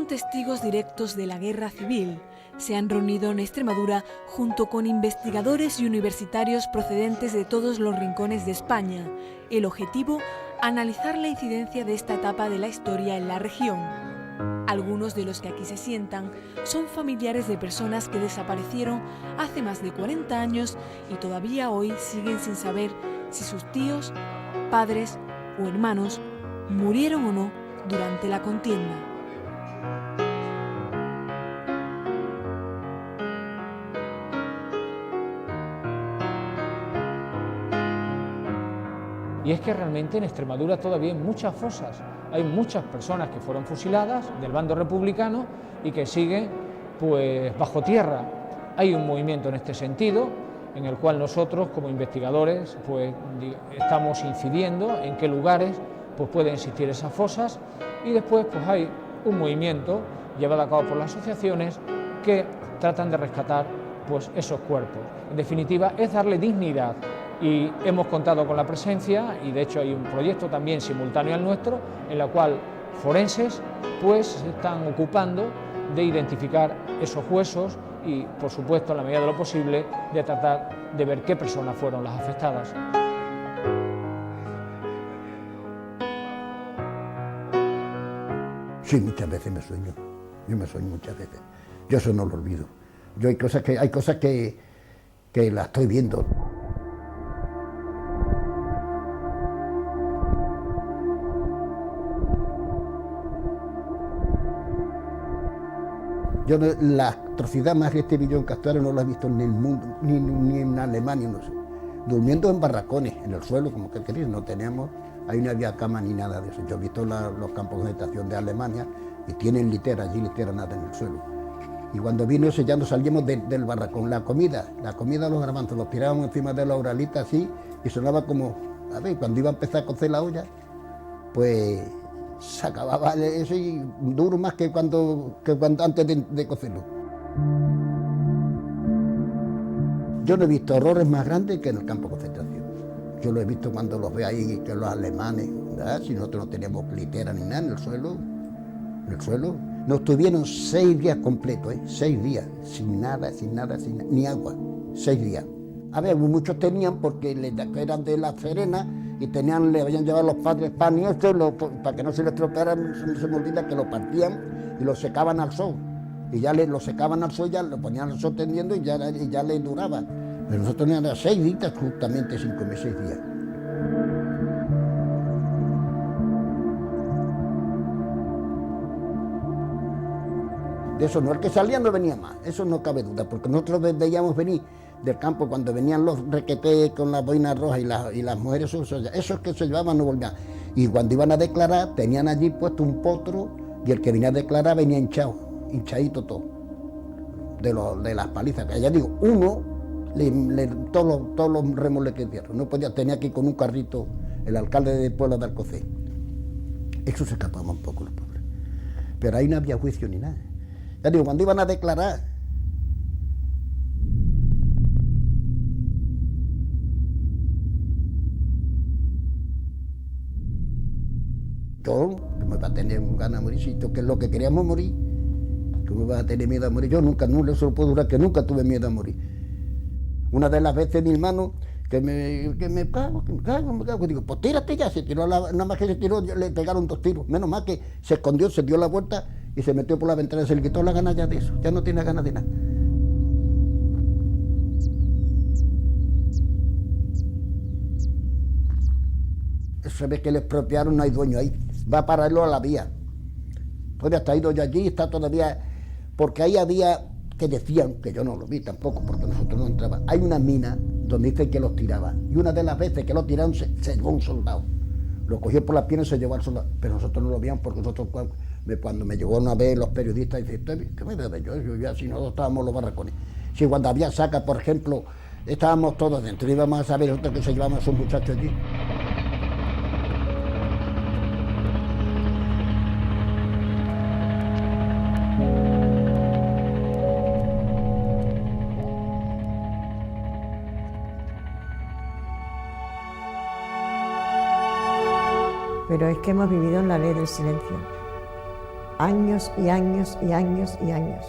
son testigos directos de la guerra civil. Se han reunido en Extremadura junto con investigadores y universitarios procedentes de todos los rincones de España. El objetivo, analizar la incidencia de esta etapa de la historia en la región. Algunos de los que aquí se sientan son familiares de personas que desaparecieron hace más de 40 años y todavía hoy siguen sin saber si sus tíos, padres o hermanos murieron o no durante la contienda. Y es que realmente en Extremadura todavía hay muchas fosas, hay muchas personas que fueron fusiladas del bando republicano y que siguen pues bajo tierra. Hay un movimiento en este sentido, en el cual nosotros como investigadores pues estamos incidiendo en qué lugares pues pueden existir esas fosas, y después pues hay un movimiento llevado a cabo por las asociaciones que tratan de rescatar pues esos cuerpos. En definitiva, es darle dignidad. Y hemos contado con la presencia, y de hecho hay un proyecto también simultáneo al nuestro, en la cual forenses pues se están ocupando de identificar esos huesos y, por supuesto, en la medida de lo posible, de tratar de ver qué personas fueron las afectadas. Sí, muchas veces me sueño. Yo me sueño muchas veces. Yo eso no lo olvido. Yo hay cosas que las estoy viendo. Yo la atrocidad más que este billón Castuera no la he visto en el mundo, ni en Alemania, no sé. Durmiendo en barracones, en el suelo, como que queréis, no teníamos, ahí no había cama ni nada de eso. Yo he visto los campos de concentración de Alemania y tienen litera, allí litera nada en el suelo. Y cuando vino ese ya nos salíamos del barracón. La comida, los garbanzos, los tirábamos encima de la oralita así y sonaba como, a ver, cuando iba a empezar a cocer la olla, pues se acababa eso y duro más que cuando antes de cocerlo. Yo no he visto horrores más grandes que en el campo de concentración. Yo lo he visto cuando los veo ahí, que los alemanes, ¿verdad? Si nosotros no teníamos litera ni nada en el suelo. Nos tuvieron 6 días completos, 6 días, sin nada, ni agua, 6 días. A ver, muchos tenían porque eran de La Serena y le habían llevado los padres pan y esto, para que no se les estropearan, no se me olvida que lo partían y lo secaban al sol. Y ya lo secaban al sol, ya lo ponían al sol tendiendo y ya les duraba. Pero nosotros teníamos 6 días justamente sin comer 6 días. De eso no, el que salía no venía más, eso no cabe duda, porque nosotros veíamos venir del campo cuando venían los requetés con las boinas rojas y las mujeres, esos que se llevaban no volvían. Y cuando iban a declarar, tenían allí puesto un potro y el que venía a declarar venía hinchadito todo, de las palizas. Que ya digo, uno, todos los remoleques de tierra, no podía, tenía que ir con un carrito el alcalde del pueblo de Alcocé. Eso se escapaba un poco los pobres. Pero ahí no había juicio ni nada. Ya digo, cuando iban a declarar, yo, que me va a tener ganas de morir, si esto que es lo que queríamos morir, que me va a tener miedo a morir, yo nunca, no se lo puedo jurar que nunca tuve miedo a morir. Una de las veces mi hermano, que me cago, digo, pues tírate ya, se tiró, nada más que se tiró, le pegaron 2 tiros, menos mal que se escondió, se dio la vuelta y se metió por la ventana, se le quitó la gana ya de eso, ya no tiene ganas de nada. Se ve que le expropiaron, no hay dueño ahí, va a pararlo a la vía. Todavía está ido yo allí, está todavía, porque ahí había, que decían, que yo no lo vi tampoco, porque nosotros no entraba, hay una mina donde dicen que los tiraban, y una de las veces que los tiraron se llevó un soldado, lo cogió por las piernas y se llevó al soldado, pero nosotros no lo veíamos porque nosotros cuando me llegó una vez los periodistas y dicen, ¿qué me da yo ya si nosotros estábamos los barracones? Si cuando había saca, por ejemplo, estábamos todos dentro, íbamos a saber nosotros que se llevaban a esos muchachos allí. Pero es que hemos vivido en la ley del silencio. años y años y años y años.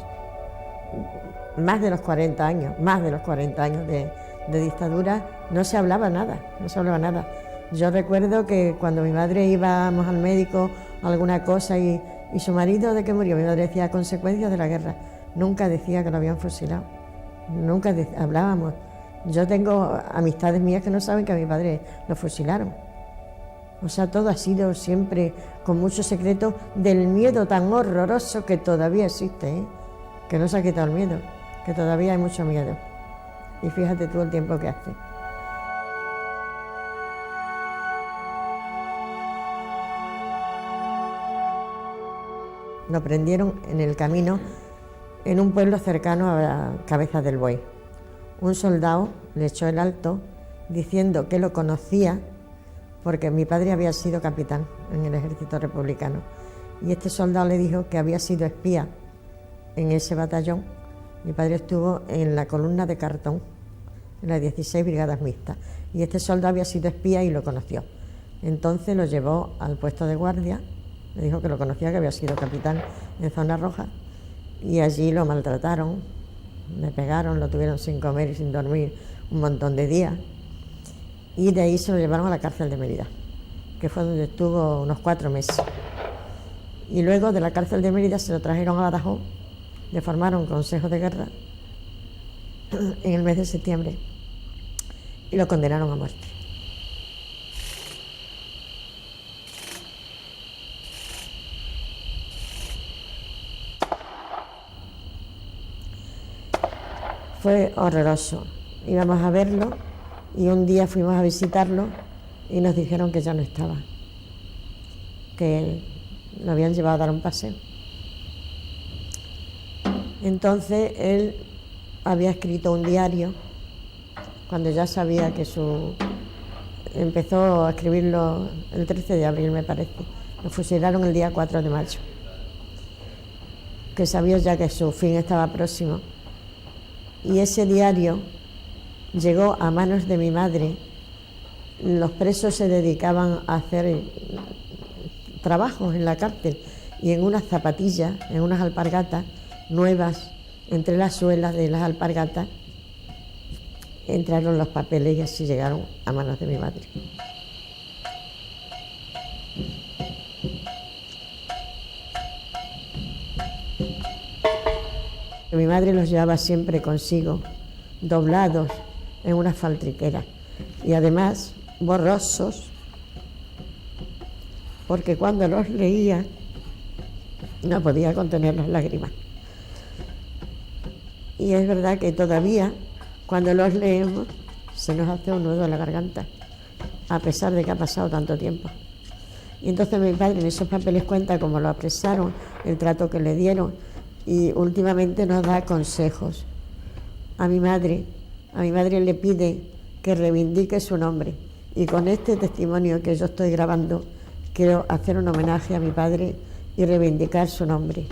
Más de los 40 años, más de los 40 años de dictadura, no se hablaba nada, no se hablaba nada. Yo recuerdo que cuando mi madre íbamos al médico, alguna cosa, y su marido, ¿de qué murió? Mi madre decía, consecuencias de la guerra. Nunca decía que lo habían fusilado, nunca hablábamos. Yo tengo amistades mías que no saben que a mi padre lo fusilaron. O sea, todo ha sido siempre con mucho secreto del miedo tan horroroso que todavía existe, ¿eh? Que no se ha quitado el miedo, que todavía hay mucho miedo. Y fíjate tú el tiempo que hace. Lo prendieron en el camino, en un pueblo cercano a Cabezas del Buey. Un soldado le echó el alto diciendo que lo conocía porque mi padre había sido capitán en el ejército republicano. Y este soldado le dijo que había sido espía en ese batallón. Mi padre estuvo en la columna de cartón, en las 16 brigadas mixtas. Y este soldado había sido espía y lo conoció. Entonces lo llevó al puesto de guardia, le dijo que lo conocía, que había sido capitán en Zona Roja, y allí lo maltrataron, le pegaron, lo tuvieron sin comer y sin dormir un montón de días, y de ahí se lo llevaron a la cárcel de Mérida, que fue donde estuvo unos 4 meses. Y luego de la cárcel de Mérida se lo trajeron a Badajoz, le formaron consejo de guerra en el mes de septiembre y lo condenaron a muerte. Fue horroroso. Íbamos a verlo y un día fuimos a visitarlo y nos dijeron que ya no estaba, que lo habían llevado a dar un paseo. Entonces él había escrito un diario, cuando ya sabía que empezó a escribirlo el 13 de abril, me parece. Lo fusilaron el día 4 de mayo, que sabía ya que su fin estaba próximo. Y ese diario llegó a manos de mi madre. Los presos se dedicaban a hacer trabajos en la cárcel y en unas zapatillas, en unas alpargatas nuevas, entre las suelas de las alpargatas, entraron los papeles y así llegaron a manos de mi madre. Mi madre los llevaba siempre consigo, doblados en una faltriquera y además borrosos, porque cuando los leía no podía contener las lágrimas. Y es verdad que todavía cuando los leemos se nos hace un nudo en la garganta, a pesar de que ha pasado tanto tiempo. Y entonces mi padre en esos papeles cuenta cómo lo apresaron, el trato que le dieron, y últimamente nos da consejos. A mi madre le pide que reivindique su nombre, y con este testimonio que yo estoy grabando quiero hacer un homenaje a mi padre y reivindicar su nombre.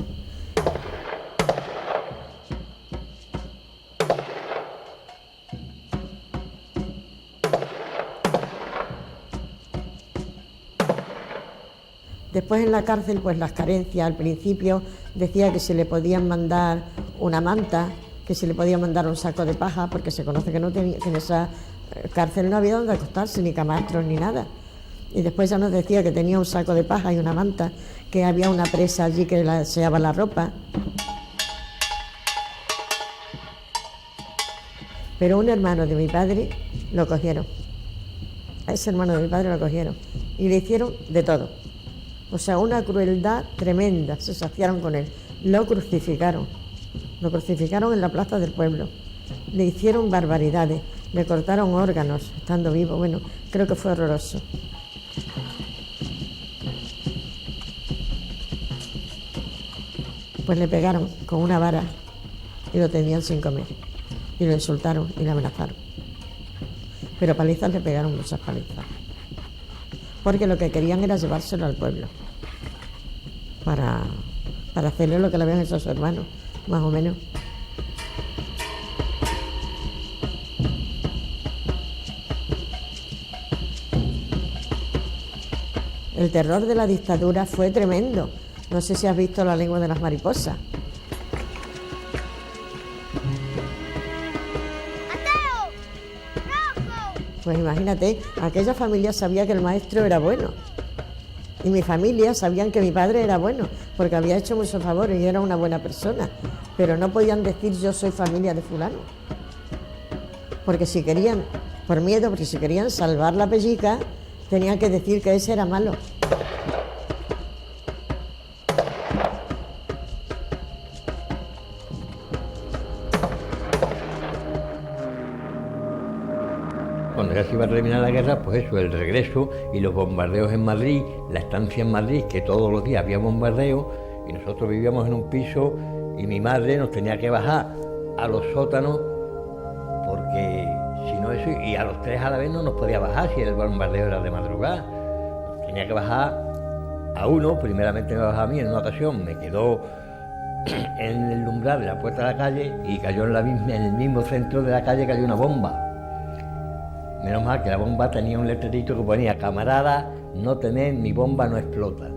Después en la cárcel, pues las carencias. Al principio decía que se le podían mandar una manta, que se le podía mandar un saco de paja, porque se conoce que en esa cárcel no había donde acostarse, ni camastros, ni nada. Y después ya nos decía que tenía un saco de paja y una manta, que había una presa allí que le sellaba la ropa. Pero un hermano de mi padre lo cogieron. A ese hermano de mi padre lo cogieron y le hicieron de todo. O sea, una crueldad tremenda, se saciaron con él. Lo crucificaron en la plaza del pueblo. Le hicieron barbaridades, le cortaron órganos estando vivo. Bueno, creo que fue horroroso. Pues le pegaron con una vara y lo tenían sin comer. Y lo insultaron y le amenazaron. Pero palizas le pegaron, muchas palizas. Porque lo que querían era llevárselo al pueblo para hacerle lo que le habían hecho a su hermano, más o menos. El terror de la dictadura fue tremendo. No sé si has visto La lengua de las mariposas. Pues imagínate, aquella familia sabía que el maestro era bueno. Y mi familia sabían que mi padre era bueno, porque había hecho muchos favores y era una buena persona. Pero no podían decir yo soy familia de fulano. Porque si querían, por miedo, porque si querían salvar la pellica, tenían que decir que ese era malo. Cuando ya se iba a terminar la guerra, pues eso, el regreso y los bombardeos en Madrid, la estancia en Madrid, que todos los días había bombardeos, y nosotros vivíamos en un piso y mi madre nos tenía que bajar a los sótanos, porque si no eso, y a los 3 a la vez no nos podía bajar si el bombardeo era de madrugada. Nos tenía que bajar a uno, primeramente me bajaba a mí, en una ocasión me quedó en el umbral de la puerta de la calle y cayó en el mismo centro de la calle cayó una bomba. Menos mal que la bomba tenía un letrerito que ponía: camarada, no temed, mi bomba no explota.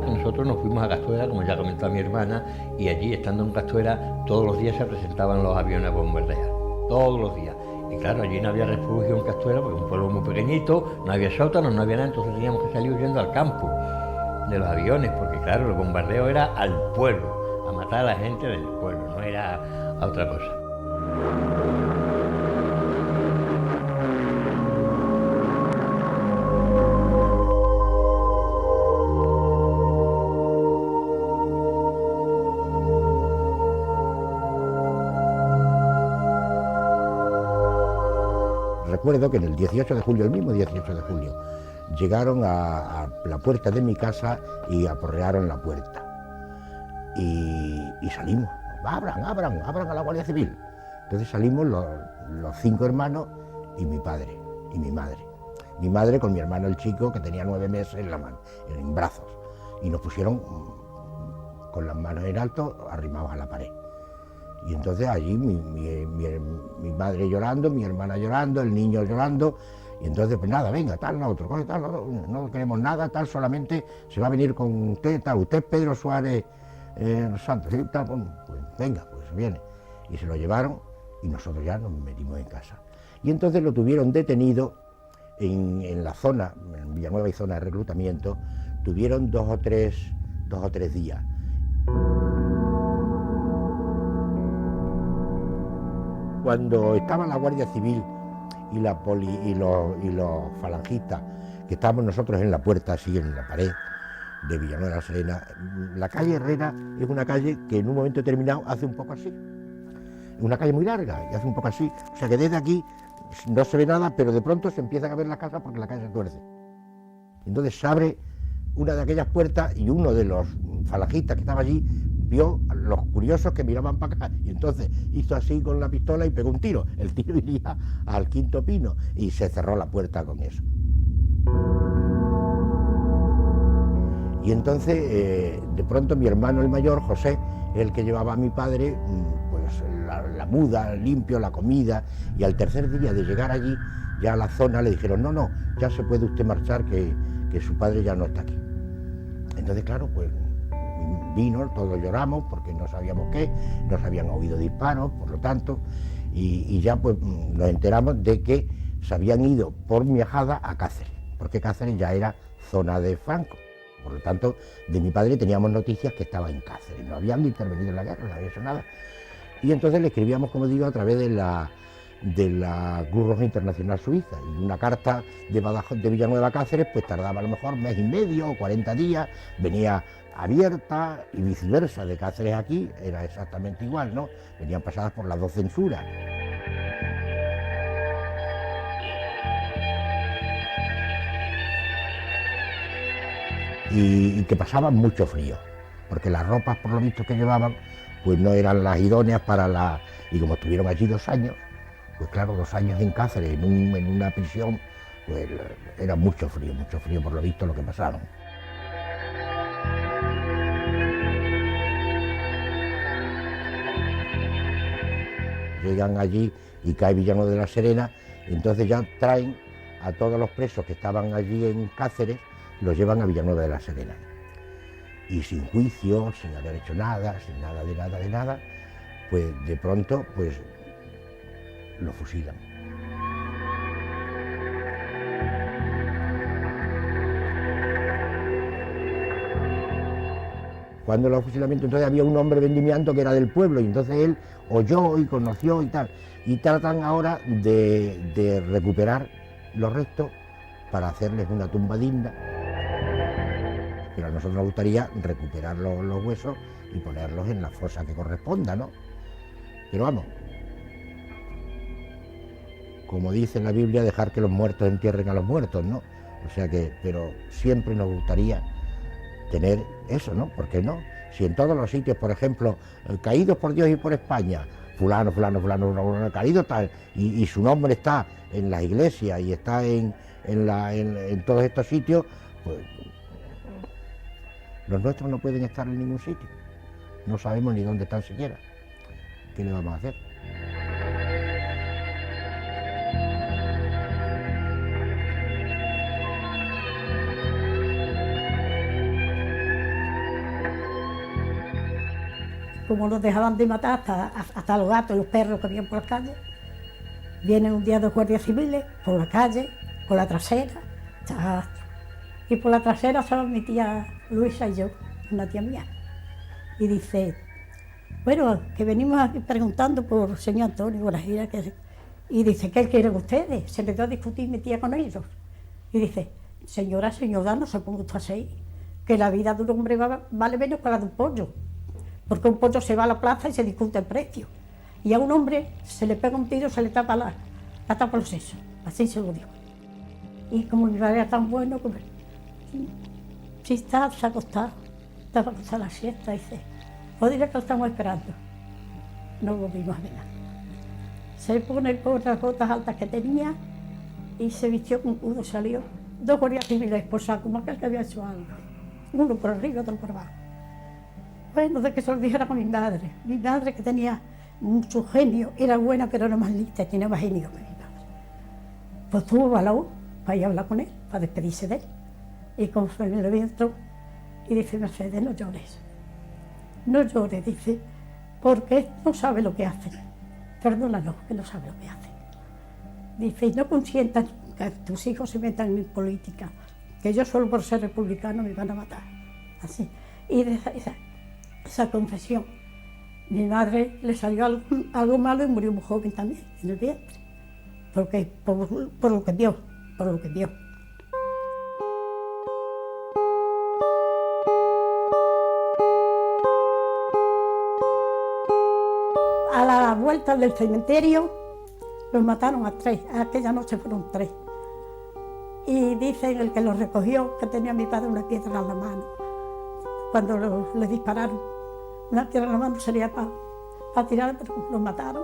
Nosotros nos fuimos a Castuera, como ya comentó mi hermana, y allí, estando en Castuera, todos los días se presentaban los aviones a bombardear, todos los días. Y claro, allí no había refugio en Castuera, porque es un pueblo muy pequeñito, no había sótanos, no había nada, entonces teníamos que salir huyendo al campo de los aviones, porque claro, el bombardeo era al pueblo, a matar a la gente del pueblo, no era a otra cosa. Recuerdo que en el 18 de julio, el mismo 18 de julio, llegaron a la puerta de mi casa y aporrearon la puerta. Y salimos, abran a la Guardia Civil. Entonces salimos los 5 hermanos y mi padre y mi madre. Mi madre con mi hermano el chico, que tenía 9 meses en brazos. Y nos pusieron con las manos en alto, arrimados a la pared. Y entonces allí mi madre llorando, mi hermana llorando, el niño llorando. Y entonces, pues nada, venga, tal, no, otro, tal, no queremos nada, tal, solamente se va a venir con usted, tal, usted es Pedro Suárez Santos, ¿sí? Tal, pues venga, pues viene. Y se lo llevaron y nosotros ya nos metimos en casa. Y entonces lo tuvieron detenido en la zona, en Villanueva y zona de reclutamiento, tuvieron 2 o 3 días. Cuando estaba la Guardia Civil y los falangistas, que estábamos nosotros en la puerta, así en la pared de Villanueva de la Serena, la calle Herrera es una calle que en un momento determinado hace un poco así. Es una calle muy larga y hace un poco así. O sea que desde aquí no se ve nada, pero de pronto se empiezan a ver las casas porque la calle se tuerce. Entonces se abre una de aquellas puertas y uno de los falangistas que estaba allí vio a los curiosos que miraban para acá y entonces hizo así con la pistola y pegó un tiro. El tiro iría al 5.º pino y se cerró la puerta con eso. Y entonces de pronto mi hermano el mayor, José, es el que llevaba a mi padre pues la muda, limpio, la comida, y al tercer día de llegar allí ya a la zona le dijeron no, ya se puede usted marchar, que su padre ya no está aquí. Entonces claro, pues vino, todos lloramos porque no sabíamos qué, nos habían oído disparos, por lo tanto, y ya pues nos enteramos de que se habían ido por Miajada a Cáceres, porque Cáceres ya era zona de Franco. Por lo tanto, de mi padre teníamos noticias que estaba en Cáceres, no habían intervenido en la guerra, no había hecho nada. Y entonces le escribíamos, como digo, a través de la Cruz Roja Internacional Suiza, y una carta de Badajoz, de Villanueva a Cáceres, pues tardaba a lo mejor 1 mes y medio o 40 días, venía abierta y viceversa, de Cáceres aquí era exactamente igual, ¿no? Venían pasadas por las 2 censuras. Y que pasaban mucho frío, porque las ropas, por lo visto, que llevaban, pues no eran las idóneas para la... Y como estuvieron allí 2 años, pues claro, 2 años en Cáceres, en una prisión, pues era mucho frío, por lo visto, lo que pasaron. llegan allí y cae Villanueva de la Serena, y entonces ya traen a todos los presos que estaban allí en Cáceres, los llevan a Villanueva de la Serena. Y sin juicio, sin haber hecho nada, sin nada de nada, pues de pronto pues lo fusilan. Cuando los fusilamientos, entonces había un hombre vendimiando que era del pueblo, y entonces él oyó y conoció y tal. Y tratan ahora de recuperar los restos para hacerles una tumba digna. Pero a nosotros nos gustaría recuperar los huesos y ponerlos en la fosa que corresponda, ¿no? Pero vamos, como dice en la Biblia, dejar que los muertos entierren a los muertos, ¿no? O sea que, pero siempre nos gustaría tener eso, ¿no? ¿Por qué no? Si en todos los sitios, por ejemplo, caídos por Dios y por España, fulano, caído tal, y su nombre está en las iglesias y está en todos estos sitios, pues los nuestros no pueden estar en ningún sitio. No sabemos ni dónde están siquiera. ¿Qué le vamos a hacer? Como nos dejaban de matar hasta los gatos y los perros que habían por la calle, vienen un día dos guardias civiles por la calle, por la trasera, y por la trasera estaban mi tía Luisa y yo, una tía mía. Y dice, bueno, que venimos aquí preguntando por el señor Antonio, por la gira, y dice, ¿qué quieren ustedes? Se empezó a discutir mi tía con ellos. Y dice, señora, no se ponga usted así, que la vida de un hombre vale menos que la de un pollo. Porque un pollo se va a la plaza y se discute el precio. Y a un hombre se le pega un tiro, se le tapa la tapa los sesos. Así se lo digo. Y como mi padre era tan bueno, pues, sí está, se ha acostado. Estaba acostado a la siesta, dice, pues diré que lo estamos esperando. No volvimos a ver nada. Se pone por las botas altas que tenía y se vistió con cudo, salió. Dos guardias civiles esposados, como aquel que había hecho algo. Uno por arriba, otro por abajo. Bueno, de que se lo dijera con mi madre que tenía mucho genio, era buena pero era más lista, tenía más genio que mi madre. Pues tuvo valor para ir a hablar con él, para despedirse de él. Y conforme le entró y dice, Mercedes, no llores, dice, porque no sabe lo que hace. Perdónalo, que no sabe lo que hace. Dice, y no consientas que tus hijos se metan en política, que yo solo por ser republicano me van a matar. Así. Y de esa confesión, mi madre le salió algo malo y murió muy joven también, en el vientre, porque por lo que vio. A la vuelta del cementerio los mataron a 3, aquella noche fueron 3. Y dicen el que los recogió que tenía mi padre una piedra en la mano. Cuando le dispararon, una piedra en la mano sería para tirar, pero los mataron.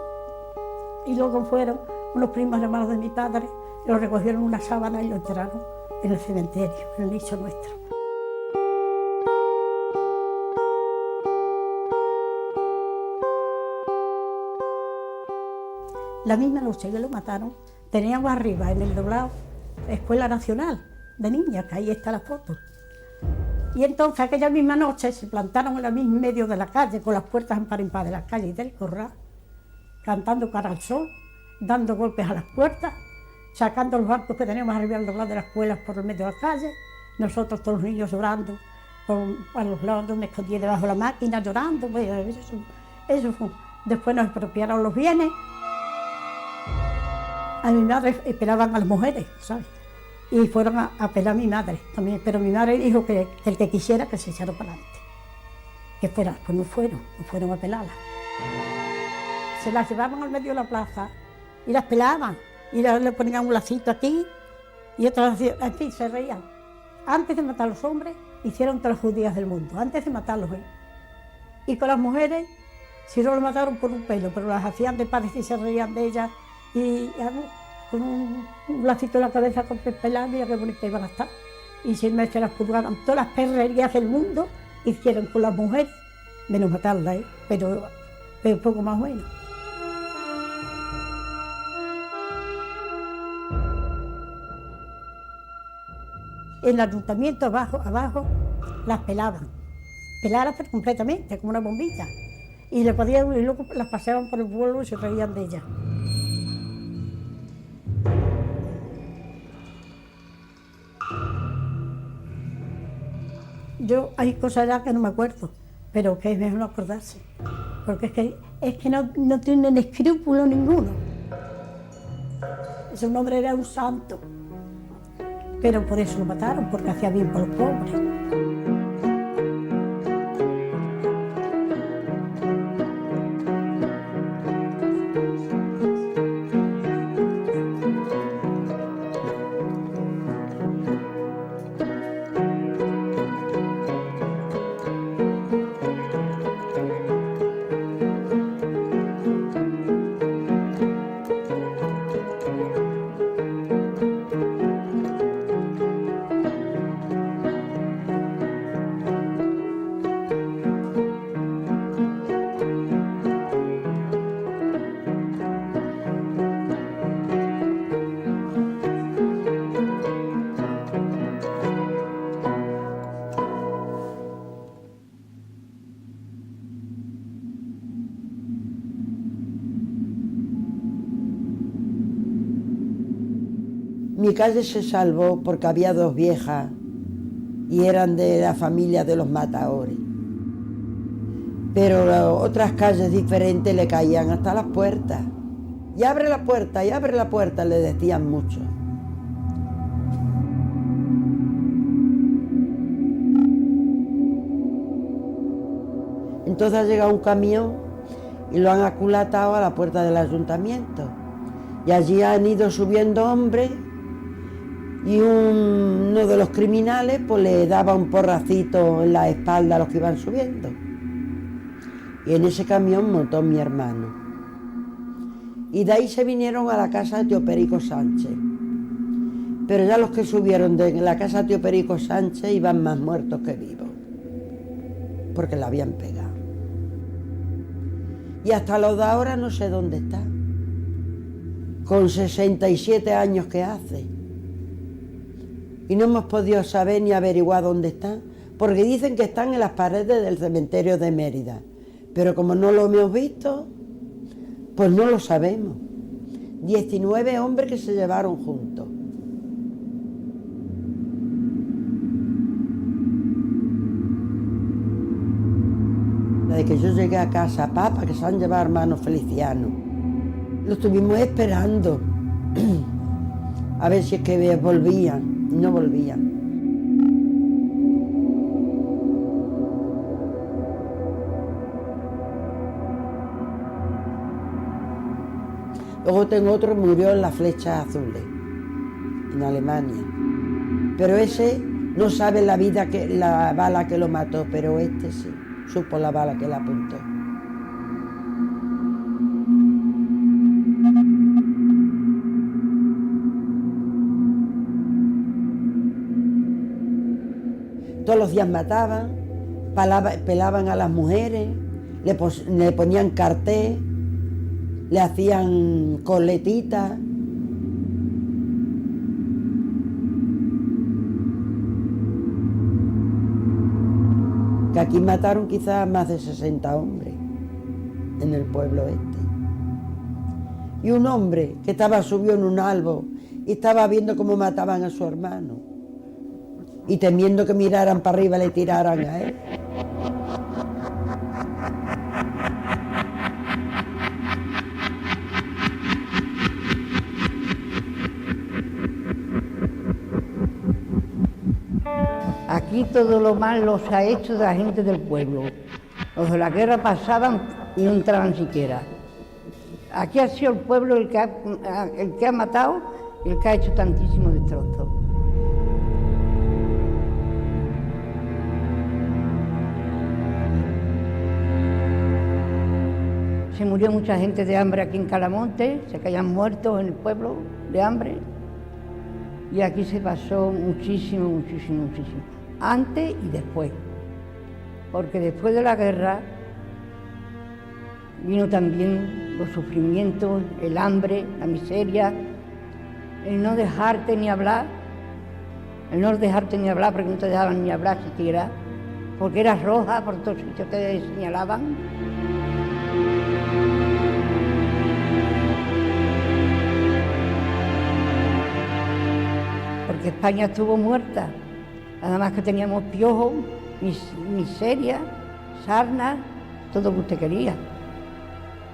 Y luego fueron unos primos hermanos de mi padre, y los recogieron en una sábana y lo enterraron en el cementerio, en el nicho nuestro. La misma noche que lo mataron, teníamos arriba, en el doblado, Escuela Nacional de Niñas, que ahí está la foto. Y entonces aquella misma noche se plantaron en el mismo medio de la calle, con las puertas en par en par de la calle y del corral, cantando cara al sol, dando golpes a las puertas, sacando los bancos que teníamos arriba al doblado de las escuelas por el medio de la calle, nosotros todos los niños llorando, a los lados donde me escondí debajo de la máquina llorando, pues eso fue. Después nos expropiaron los bienes. A mi madre esperaban a las mujeres, ¿sabes? Y fueron a apelar a mi madre también, pero mi madre dijo que el que quisiera que se echara para adelante. Que fuera, pues no fueron a apelarla. Se las llevaban al medio de la plaza y las pelaban, y le ponían un lacito aquí y otras, en fin, se reían. Antes de matar a los hombres, hicieron todas las judías del mundo, antes de matarlos. Y con las mujeres, si no las mataron por un pelo, pero las hacían de padres y se reían de ellas, y con un lacito en la cabeza con peladas, mira qué bonita iban a estar. Y sin me se las purgaban todas las perrerías del mundo, hicieron con las mujeres, menos matarlas, pero poco más o menos. En el ayuntamiento abajo las pelaban pero completamente, como una bombilla. Y luego las paseaban por el pueblo y se reían de ellas. Hay cosas ya que no me acuerdo, pero que es mejor no acordarse, porque es que no tienen escrúpulo ninguno. Ese hombre era un santo, pero por eso lo mataron, porque hacía bien por los pobres. Mi calle se salvó porque había dos viejas y eran de la familia de los matadores. Pero otras calles diferentes le caían hasta las puertas. Y abre la puerta, le decían mucho. Entonces ha llegado un camión y lo han aculatado a la puerta del ayuntamiento. Y allí han ido subiendo hombres y uno de los criminales pues le daba un porracito en la espalda a los que iban subiendo. Y en ese camión montó mi hermano. Y de ahí se vinieron a la casa de tío Perico Sánchez. Pero ya los que subieron de la casa de tío Perico Sánchez iban más muertos que vivos, porque la habían pegado. Y hasta los de ahora no sé dónde está, con 67 años que hace. Y no hemos podido saber ni averiguar dónde están, porque dicen que están en las paredes del cementerio de Mérida. Pero como no lo hemos visto, pues no lo sabemos. 19 hombres que se llevaron juntos. Desde que yo llegué a casa, papá, que se han llevado hermanos Feliciano, lo estuvimos esperando a ver si es que volvían. No volvían. Luego tengo otro que murió en las Flechas Azules, en Alemania. Pero ese no sabe la bala que lo mató, pero este sí, supo la bala que le apuntó. Todos los días mataban, pelaban a las mujeres, le ponían cartel, le hacían coletitas. Que aquí mataron quizás más de 60 hombres en el pueblo este. Y un hombre que estaba subido en un árbol y estaba viendo cómo mataban a su hermano. Y temiendo que miraran para arriba le tiraran a él. Aquí todo lo mal los ha hecho de la gente del pueblo. Los de la guerra pasaban y no entraban siquiera. Aquí ha sido el pueblo el que ha matado y el que ha hecho tantísimos destrozos. Se murió mucha gente de hambre aquí en Calamonte, se caían muertos en el pueblo de hambre. Y aquí se pasó muchísimo, antes y después. Porque después de la guerra vino también los sufrimientos, el hambre, la miseria, el no dejarte ni hablar. el no dejarte ni hablar, porque no te dejaban ni hablar siquiera, porque eras roja por todos sitios te señalaban. Porque España estuvo muerta, nada más que teníamos piojos, miseria, sarna, todo lo que usted quería.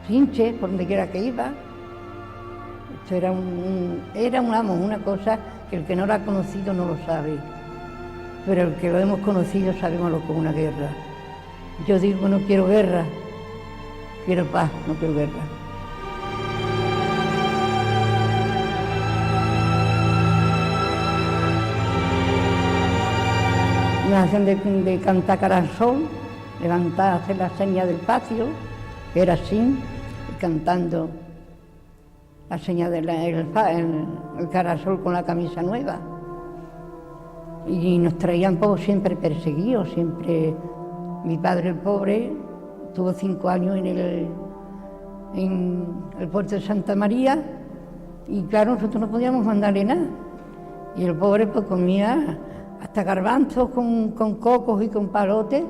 Pinche, por donde quiera que iba. Esto era una cosa que el que no lo ha conocido no lo sabe, pero el que lo hemos conocido sabemos lo que es una guerra. Yo digo, no quiero guerra, quiero paz, no quiero guerra. Nos hacían de cantar cara al sol, levantar, hacer la seña del patio, que era así, y cantando la seña del cara al sol con la camisa nueva. Y nos traían siempre perseguidos, siempre. Mi padre, el pobre, tuvo 5 años en el puerto de Santa María, y claro, nosotros no podíamos mandarle nada. Y el pobre pues comía hasta garbanzos con cocos y con palotes,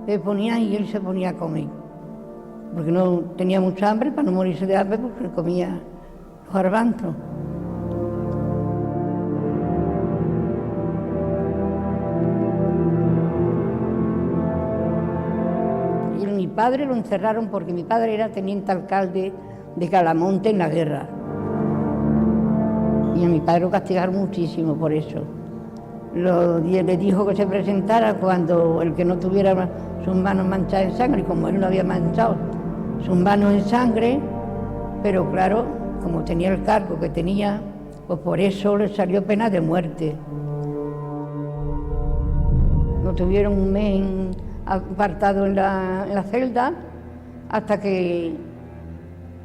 le ponían y él se ponía a comer. Porque no tenía mucha hambre, para no morirse de hambre, porque comía los garbanzos. Y a mi padre lo encerraron porque mi padre era teniente alcalde de Calamonte en la guerra. Y a mi padre lo castigaron muchísimo por eso. Le dijo que se presentara cuando el que no tuviera sus manos manchadas en sangre, y como él no había manchado sus manos en sangre, pero claro, como tenía el cargo que tenía, pues por eso le salió pena de muerte. Lo tuvieron un mes apartado en la celda, hasta que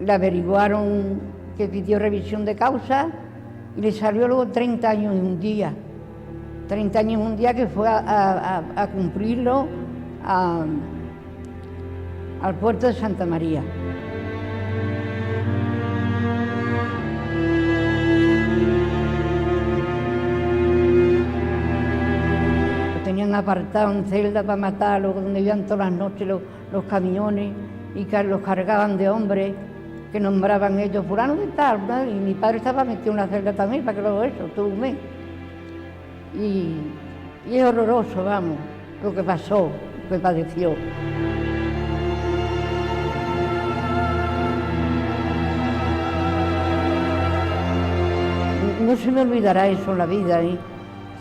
le averiguaron que pidió revisión de causa, y le salió luego 30 años y un día. 30 años y un día que fue a cumplirlo al puerto de Santa María. Lo tenían apartado en celda para matarlo, donde iban todas las noches los camiones y que los cargaban de hombres que nombraban ellos fulano de tal, ¿no? Y mi padre estaba metido en una celda también para que lo eso, todo un mes. Y es horroroso, vamos, lo que pasó, lo que padeció. No se me olvidará eso en la vida, ¿eh?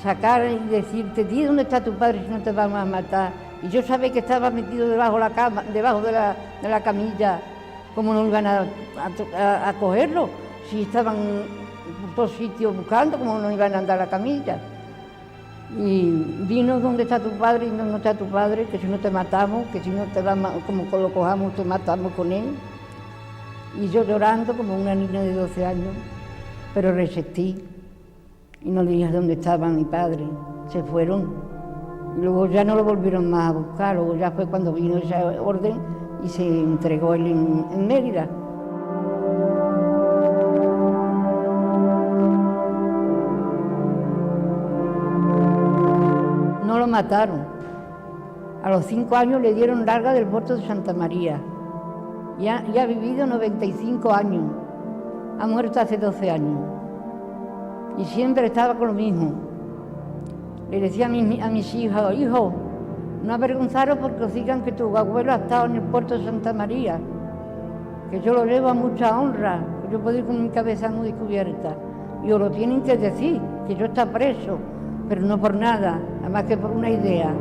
Sacar y decirte, di dónde está tu padre si no te vamos a matar. Y yo sabía que estaba metido debajo de la cama, debajo de la camilla, ¿cómo no iban a cogerlo? Si estaban por todos sitios buscando, ¿cómo no iban a andar a la camilla? Y dinos dónde está tu padre y dónde no está tu padre, que si no te matamos, que si no te vamos, como lo cojamos, te matamos con él. Y yo llorando como una niña de 12 años, pero resistí y no le dije dónde estaba mi padre. Se fueron y luego ya no lo volvieron más a buscar, luego ya fue cuando vino esa orden y se entregó él en Mérida. No lo mataron. A los 5 años le dieron larga del puerto de Santa María. Ya ha vivido 95 años. Ha muerto hace 12 años. Y siempre estaba con lo mismo. Le decía a mis hijos, hijo, no avergonzaros porque os digan que tu abuelo ha estado en el puerto de Santa María, que yo lo llevo a mucha honra, que yo puedo ir con mi cabeza muy descubierta. Y os lo tienen que decir, que yo está preso, pero no por nada, nada más que por una idea.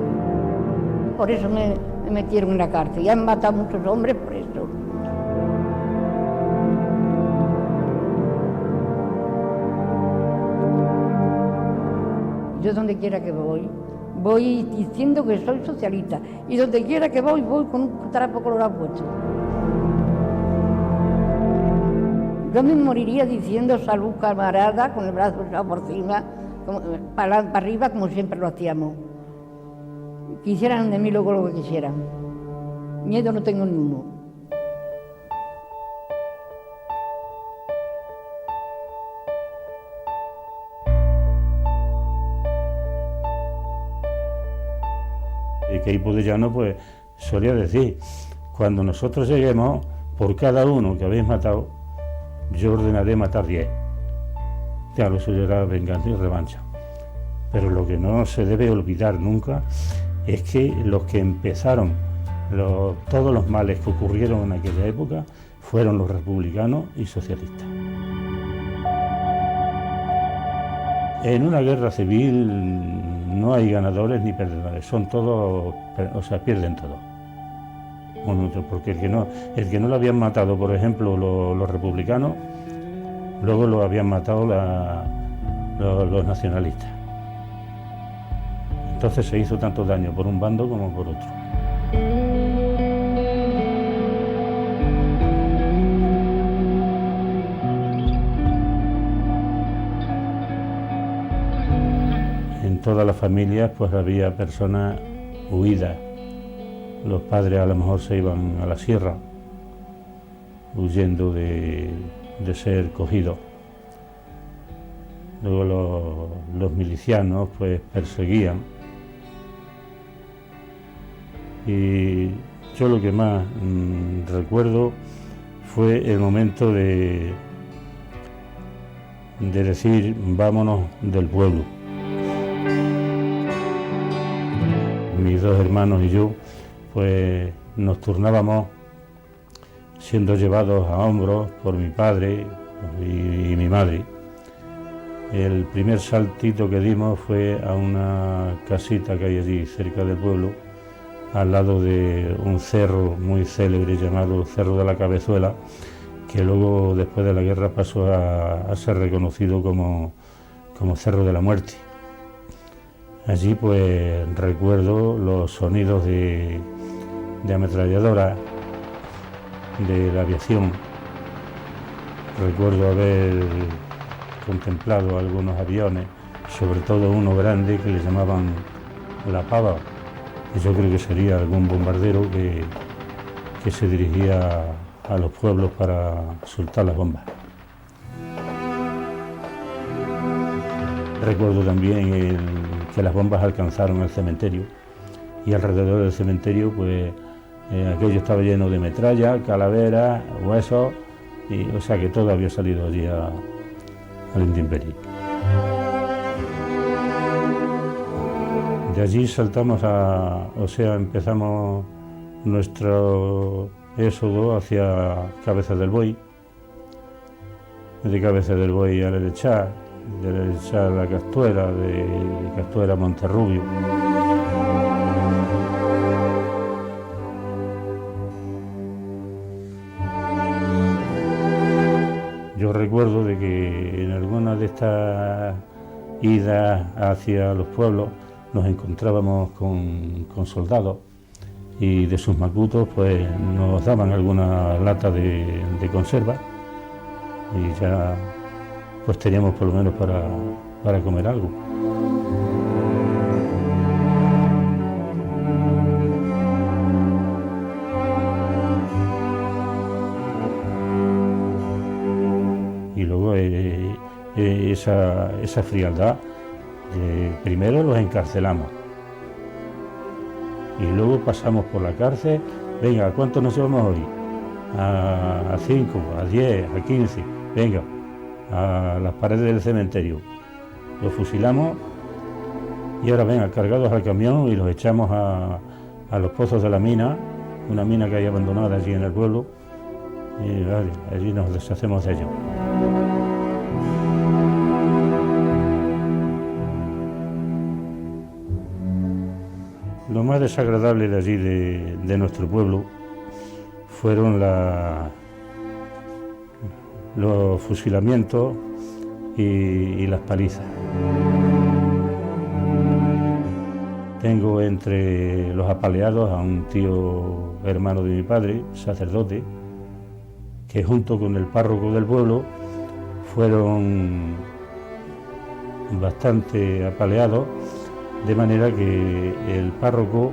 Por eso me metieron en la cárcel. Y han matado a muchos hombres por eso. Yo donde quiera que voy diciendo que soy socialista. Y donde quiera que voy con un trapo colorado puesto. Yo me moriría diciendo salud camarada, con el brazo echado por encima, para arriba, como siempre lo hacíamos. Quisieran de mí luego lo que quisieran. Miedo no tengo ninguno. Queipo de Llano pues solía decir: cuando nosotros lleguemos, por cada uno que habéis matado, yo ordenaré matar 10. Claro, eso era venganza y revancha. Pero lo que no se debe olvidar nunca es que los que empezaron todos los males que ocurrieron en aquella época fueron los republicanos y socialistas. En una guerra civil no hay ganadores ni perdedores, son todos, o sea, pierden todos. Porque el que no lo habían matado, por ejemplo, los republicanos, luego lo habían matado los nacionalistas. Entonces se hizo tanto daño por un bando como por otro. En todas las familias pues había personas huidas. Los padres a lo mejor se iban a la sierra, huyendo de ser cogidos. Luego los milicianos pues perseguían. Y yo lo que más recuerdo fue el momento de decir: vámonos del pueblo. Mis dos hermanos y yo pues nos turnábamos siendo llevados a hombros por mi padre y mi madre. El primer saltito que dimos fue a una casita que hay allí cerca del pueblo, al lado de un cerro muy célebre llamado Cerro de la Cabezuela, que luego, después de la guerra, pasó a ser reconocido como Cerro de la Muerte. Allí pues recuerdo los sonidos de ametralladoras, de la aviación. Recuerdo haber contemplado algunos aviones, sobre todo uno grande que le llamaban La Pava. Yo creo que sería algún bombardero que se dirigía a los pueblos para soltar las bombas. Recuerdo también que las bombas alcanzaron el cementerio, y alrededor del cementerio pues aquello estaba lleno de metralla, calaveras, huesos, o sea que todo había salido allí al intemperie. De allí saltamos empezamos nuestro éxodo hacia Cabeza del Buey, de Cabeza del Buey a Lerechá, de Lerechá a La Castuera, de Castuera a Monterrubio. Yo recuerdo de que en alguna de estas idas hacia los pueblos nos encontrábamos con soldados, y de sus macutos pues nos daban alguna lata de conserva, y ya pues teníamos por lo menos para comer algo. Y luego esa frialdad, primero los encarcelamos y luego pasamos por la cárcel. Venga, ¿a cuántos nos llevamos hoy? A 5, a 10, a 15, venga, a las paredes del cementerio. Los fusilamos y ahora venga, cargados al camión, y los echamos a los pozos de la mina, una mina que hay abandonada allí en el pueblo, y vale, allí nos deshacemos de ellos. Lo más desagradable de allí, de nuestro pueblo, fueron los fusilamientos y las palizas. Tengo entre los apaleados a un tío hermano de mi padre, sacerdote, que junto con el párroco del pueblo fueron bastante apaleados, de manera que el párroco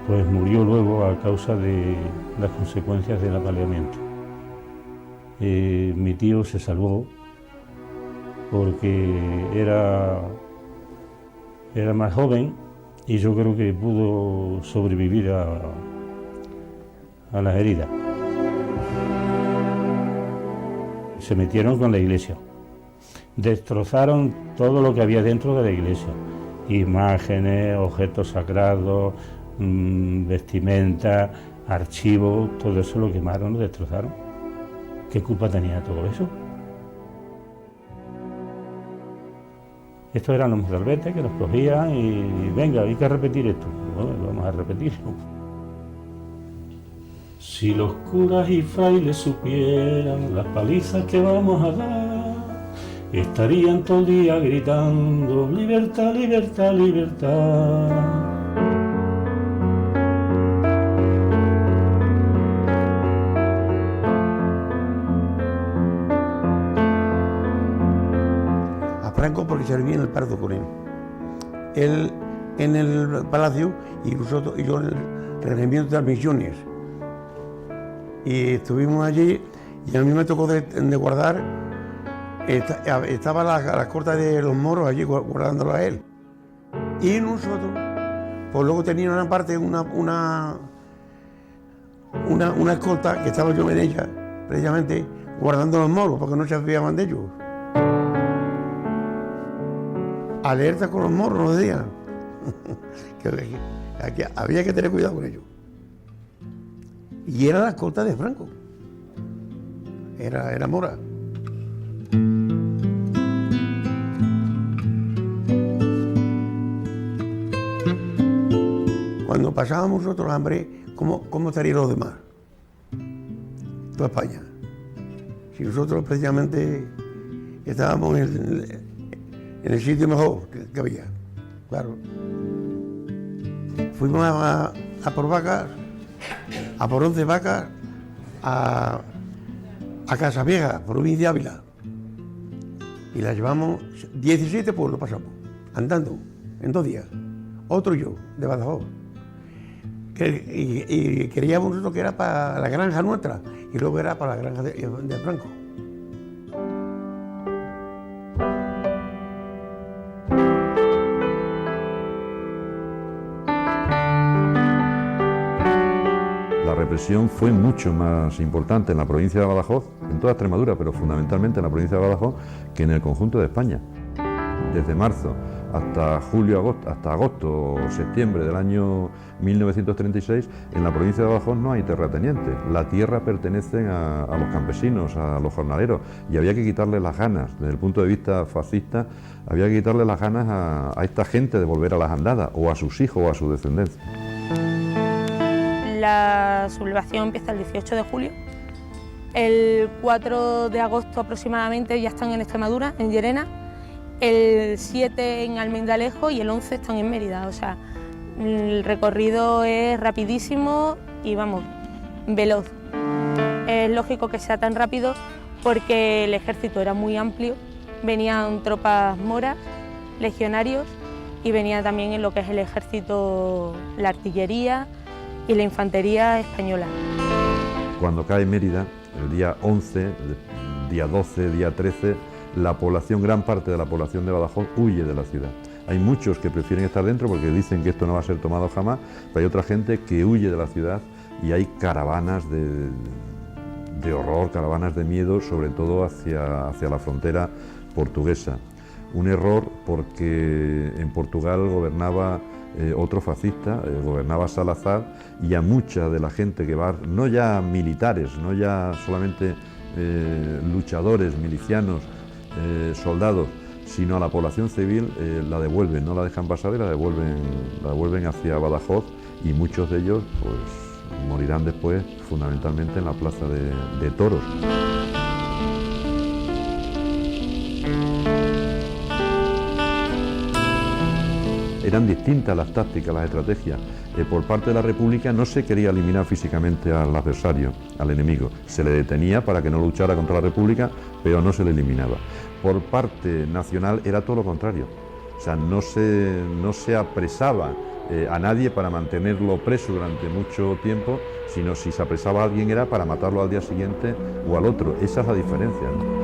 pues murió luego a causa de las consecuencias del apaleamiento. Mi tío se salvó porque era más joven y yo creo que pudo sobrevivir a las heridas. Se metieron con la iglesia, destrozaron todo lo que había dentro de la iglesia, imágenes, objetos sagrados, vestimenta, archivos, todo eso lo quemaron, lo destrozaron. ¿Qué culpa tenía todo eso? Estos eran los mozalbetes que los cogían y venga, hay que repetir esto. Bueno, vamos a repetirlo. Si los curas y frailes supieran las palizas que vamos a dar, estarían todo el día gritando libertad, libertad, libertad. Franco porque serví en el pardo con él. Él en el palacio y nosotros y yo en el regimiento de las misiones. Y estuvimos allí y a mí me tocó de guardar, estaba las cortas de los moros allí guardándolo a él. Y nosotros, pues luego tenía una parte, una escolta que estaba yo en ella, precisamente guardando los moros porque no se fiaban de ellos. Alerta con los morros, no decían. que había que tener cuidado con ellos. Y era la escolta de Franco. Era Mora. Cuando pasábamos nosotros hambre, ¿cómo estarían los demás? Toda España. Si nosotros precisamente estábamos en el sitio mejor que había, claro. Fuimos a por vacas, a por 11 vacas, a Casavieja, provincia de Ávila. Y las llevamos 17 pueblos, pasamos, andando, en 2 días. Otro yo, de Badajoz. Y creíamos nosotros que era para la granja nuestra, y luego era para la granja de Franco. La represión fue mucho más importante en la provincia de Badajoz, en toda Extremadura, pero fundamentalmente en la provincia de Badajoz, que en el conjunto de España. Desde marzo hasta agosto o septiembre del año 1936, en la provincia de Badajoz no hay terratenientes. La tierra pertenece a los campesinos, a los jornaleros, y había que quitarle las ganas, desde el punto de vista fascista, había que quitarle las ganas a esta gente de volver a las andadas, o a sus hijos o a su descendencia. La sublevación empieza el 18 de julio. El 4 de agosto aproximadamente ya están en Extremadura, en Llerena. El 7 en Almendalejo y el 11 están en Mérida. O sea, el recorrido es rapidísimo y, vamos, veloz. Es lógico que sea tan rápido porque el ejército era muy amplio. Venían tropas moras, legionarios, y venía también en lo que es el ejército, la artillería y la infantería española. Cuando cae Mérida, el día 11, día 12, día 13, la población, gran parte de la población de Badajoz huye de la ciudad. Hay muchos que prefieren estar dentro porque dicen que esto no va a ser tomado jamás, pero hay otra gente que huye de la ciudad y hay caravanas de horror, caravanas de miedo, sobre todo hacia la frontera portuguesa. Un error porque en Portugal gobernaba otro fascista, gobernaba Salazar, y a mucha de la gente que va, no ya militares, no ya solamente luchadores, milicianos, soldados, sino a la población civil, la devuelven, no la dejan pasar y la devuelven hacia Badajoz, y muchos de ellos pues morirán después fundamentalmente en la plaza de toros. Eran distintas las tácticas, las estrategias. Por parte de la República no se quería eliminar físicamente al adversario, al enemigo. Se le detenía para que no luchara contra la República, pero no se le eliminaba. Por parte nacional era todo lo contrario. O sea, no se apresaba a nadie para mantenerlo preso durante mucho tiempo, sino si se apresaba a alguien era para matarlo al día siguiente o al otro. Esa es la diferencia, ¿no?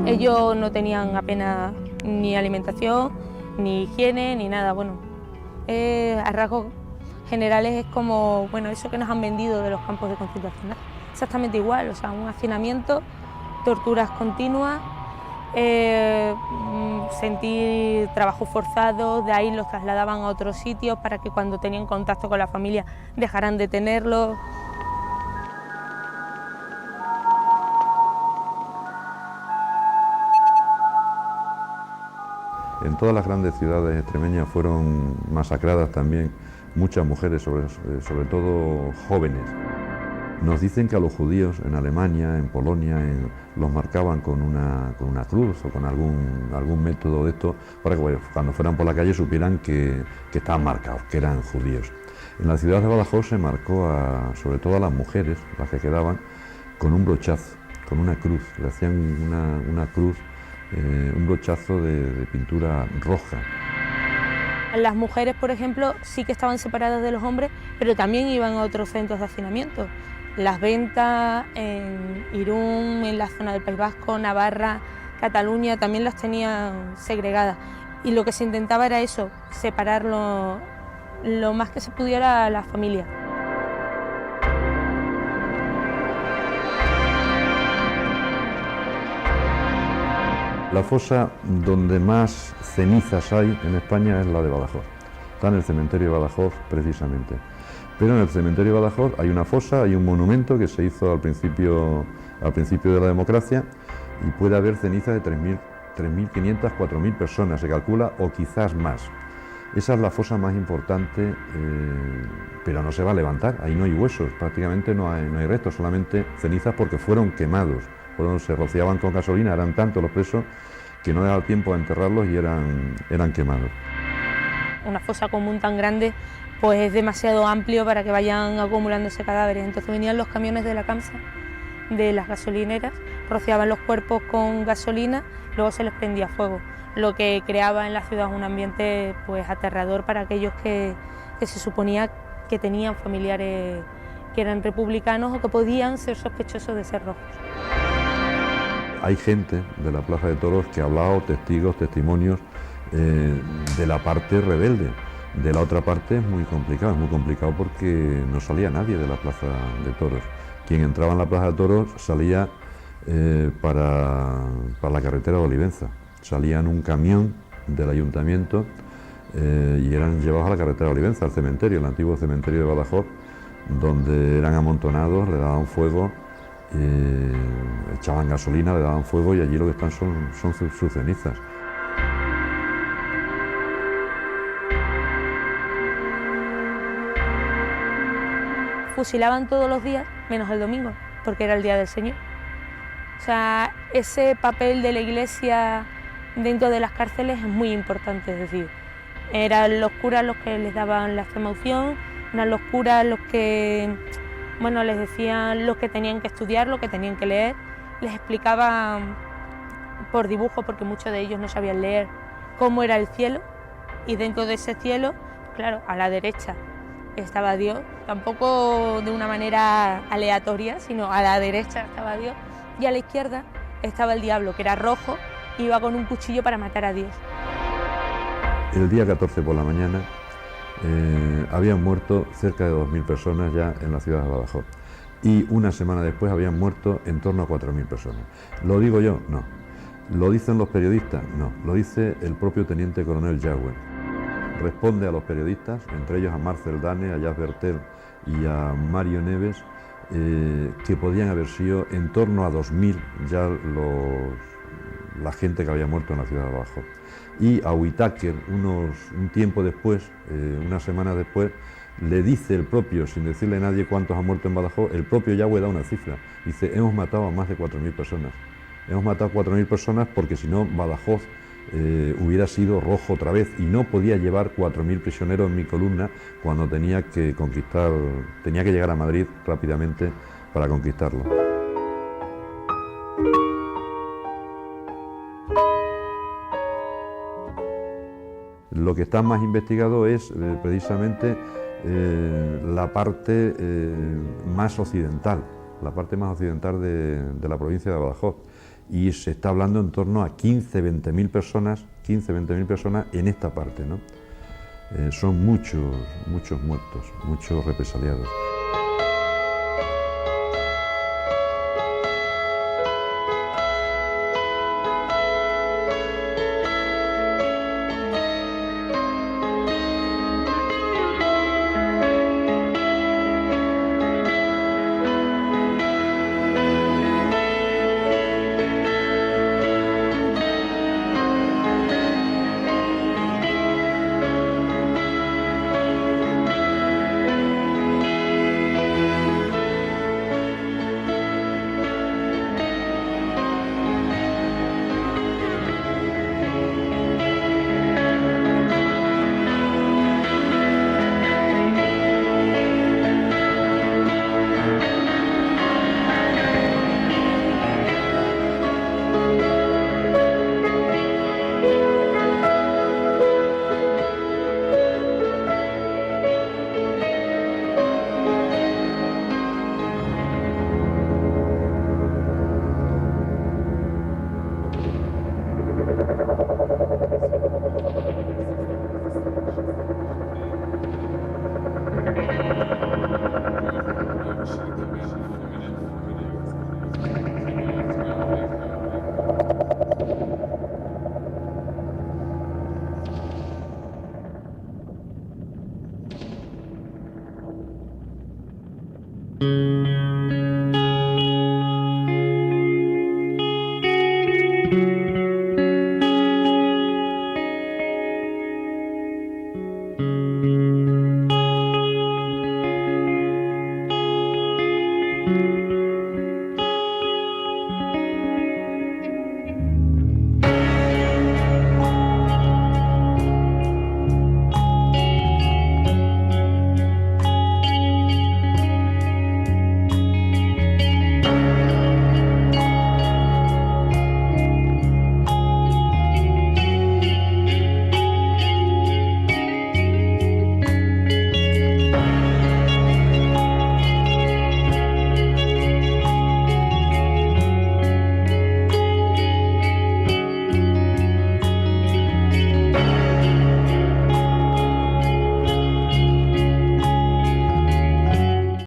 Ellos no tenían apenas ni alimentación, ni higiene, ni nada. Bueno, a rasgos generales es como, bueno, eso que nos han vendido de los campos de concentración, ¿no? Exactamente igual, o sea, un hacinamiento, torturas continuas, sentir trabajos forzados, de ahí los trasladaban a otros sitios para que cuando tenían contacto con la familia dejaran de tenerlo. En todas las grandes ciudades extremeñas fueron masacradas también muchas mujeres, sobre todo jóvenes. Nos dicen que a los judíos en Alemania, en Polonia, los marcaban con una cruz o con algún método de esto para que cuando fueran por la calle supieran que estaban marcados, que eran judíos. En la ciudad de Badajoz se marcó sobre todo a las mujeres, las que quedaban, con un brochazo, con una cruz. Le hacían una cruz, un brochazo de pintura roja. Las mujeres, por ejemplo, sí que estaban separadas de los hombres, pero también iban a otros centros de hacinamiento. Las Ventas, en Irún, en la zona del País Vasco, Navarra, Cataluña, también las tenían segregadas. Y lo que se intentaba era eso, separarlo lo más que se pudiera a la familia. La fosa donde más cenizas hay en España es la de Badajoz. Está en el cementerio de Badajoz precisamente. Pero en el cementerio de Badajoz hay una fosa, hay un monumento que se hizo al principio de la democracia y puede haber cenizas de 3.500, 4.000 personas, se calcula, o quizás más. Esa es la fosa más importante, pero no se va a levantar, ahí no hay huesos, prácticamente no hay restos, solamente cenizas porque fueron quemados. Se rociaban con gasolina, eran tantos los presos que no daba tiempo a enterrarlos y eran quemados. Una fosa común tan grande pues es demasiado amplio para que vayan acumulándose cadáveres, entonces venían los camiones de la CAMSA, de las gasolineras, rociaban los cuerpos con gasolina, luego se les prendía fuego, lo que creaba en la ciudad un ambiente pues aterrador para aquellos que se suponía que tenían familiares que eran republicanos o que podían ser sospechosos de ser rojos. Hay gente de la Plaza de Toros que ha hablado, testimonios de la parte rebelde. De la otra parte es muy complicado porque no salía nadie de la Plaza de Toros. Quien entraba en la Plaza de Toros salía para la carretera de Olivenza. Salía en un camión del ayuntamiento y eran llevados a la carretera de Olivenza, al cementerio, el antiguo cementerio de Badajoz, donde eran amontonados, le daban fuego, echaban gasolina, le daban fuego y allí lo que están son sus cenizas. Fusilaban todos los días, menos el domingo, porque era el día del Señor. O sea, ese papel de la Iglesia dentro de las cárceles es muy importante, es decir, eran los curas los que les daban la extrema unción, eran los curas los que, bueno, les decían lo que tenían que estudiar, lo que tenían que leer, les explicaban por dibujo, porque muchos de ellos no sabían leer, cómo era el cielo, y dentro de ese cielo, claro, a la derecha estaba Dios, tampoco de una manera aleatoria, sino a la derecha estaba Dios y a la izquierda estaba el diablo, que era rojo, y iba con un cuchillo para matar a Dios. El día 14 por la mañana habían muerto cerca de 2.000 personas ya en la ciudad de Badajoz y una semana después habían muerto en torno a 4.000 personas. ¿Lo digo yo? No. ¿Lo dicen los periodistas? No. Lo dice el propio teniente coronel Jauwe. Responde a los periodistas, entre ellos a Marcel Dane, a Jas Bertel y a Mario Neves, que podían haber sido en torno a 2.000 ya la gente que había muerto en la ciudad de Badajoz. Y a Whitaker, un tiempo después, una semana después, le dice el propio, sin decirle a nadie cuántos han muerto en Badajoz, el propio Jauwe da una cifra. Dice, hemos matado a más de 4.000 personas. Hemos matado a 4.000 personas porque si no, Badajoz hubiera sido rojo otra vez y no podía llevar 4.000 prisioneros en mi columna cuando tenía que llegar a Madrid rápidamente para conquistarlo. Lo que está más investigado es precisamente la parte más occidental, de la provincia de Badajoz. Y se está hablando en torno a 15, 20.000 personas 15, 20.000 personas en esta parte, ¿no? Son muchos muertos, muchos represaliados.